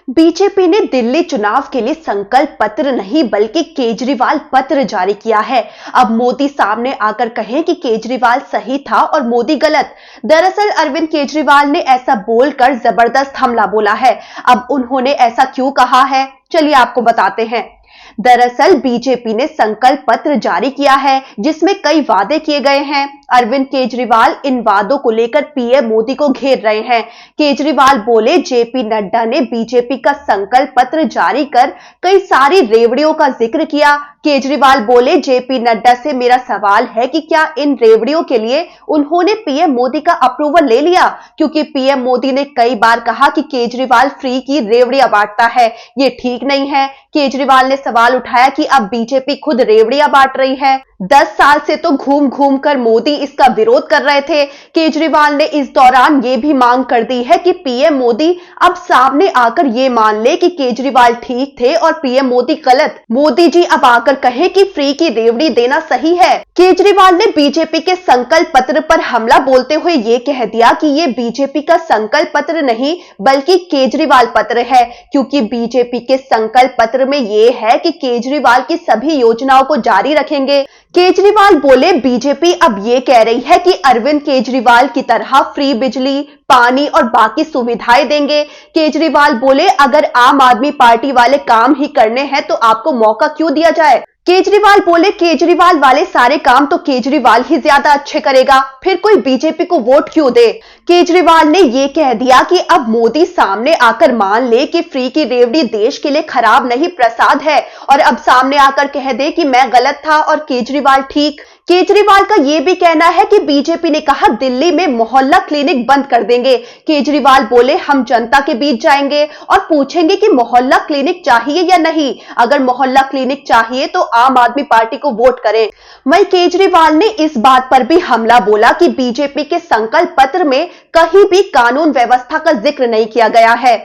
BJP ने दिल्ली चुनाव के लिए संकल्प पत्र नहीं बल्कि केजरीवाल पत्र जारी किया है। अब मोदी सामने आकर कहें कि केजरीवाल सही था और मोदी गलत। दरअसल अरविंद केजरीवाल ने ऐसा बोलकर जबरदस्त हमला बोला है। अब उन्होंने ऐसा क्यों कहा है, चलिए आपको बताते हैं। दरअसल बीजेपी ने संकल्प पत्र जारी किया है जिसमें कई वादे किए गए हैं। अरविंद केजरीवाल इन वादों को लेकर पीएम मोदी को घेर रहे हैं। केजरीवाल बोले, जेपी नड्डा ने बीजेपी का संकल्प पत्र जारी कर कई सारी रेवड़ियों का जिक्र किया। केजरीवाल बोले, जेपी नड्डा से मेरा सवाल है कि क्या इन रेवड़ियों के लिए उन्होंने पीएम मोदी का अप्रूवल ले लिया, क्योंकि पीएम मोदी ने कई बार कहा कि केजरीवाल फ्री की रेवड़ियां बांटता है, ये ठीक नहीं है। केजरीवाल ने सवाल उठाया कि अब बीजेपी खुद रेवड़ियां बांट रही है। 10 साल से तो घूम घूम कर मोदी इसका विरोध कर रहे थे। केजरीवाल ने इस दौरान ये भी मांग कर दी है कि पीएम मोदी अब सामने आकर ये मान ले कि केजरीवाल ठीक थे और पीएम मोदी गलत। मोदी जी अब आकर कहे कि फ्री की रेवड़ी देना सही है। केजरीवाल ने बीजेपी के संकल्प पत्र पर हमला बोलते हुए ये कह दिया कि ये बीजेपी का संकल्प पत्र नहीं बल्कि केजरीवाल पत्र है, क्योंकि बीजेपी के संकल्प पत्र में ये है कि केजरीवाल की सभी योजनाओं को जारी रखेंगे। केजरीवाल बोले, बीजेपी अब ये कह रही है कि अरविंद केजरीवाल की तरह फ्री बिजली, पानी और बाकी सुविधाएं देंगे। केजरीवाल बोले, अगर आम आदमी पार्टी वाले काम ही करने हैं तो आपको मौका क्यों दिया जाए। केजरीवाल बोले, केजरीवाल वाले सारे काम तो केजरीवाल ही ज्यादा अच्छे करेगा, फिर कोई बीजेपी को वोट क्यों दे। केजरीवाल ने यह कह दिया कि अब मोदी सामने आकर मान ले कि फ्री की रेवड़ी देश के लिए खराब नहीं प्रसाद है, और अब सामने आकर कह दे कि मैं गलत था और केजरीवाल ठीक। केजरीवाल का यह भी कहना है कि बीजेपी ने कहा दिल्ली में मोहल्ला क्लिनिक बंद कर देंगे। केजरीवाल बोले, हम जनता के बीच जाएंगे और पूछेंगे कि मोहल्ला क्लिनिक चाहिए या नहीं। अगर मोहल्ला क्लिनिक चाहिए तो आम आदमी पार्टी को वोट करें। वहीं केजरीवाल ने इस बात पर भी हमला बोला कि बीजेपी के संकल्प पत्र में कहीं भी कानून व्यवस्था का जिक्र नहीं किया गया है।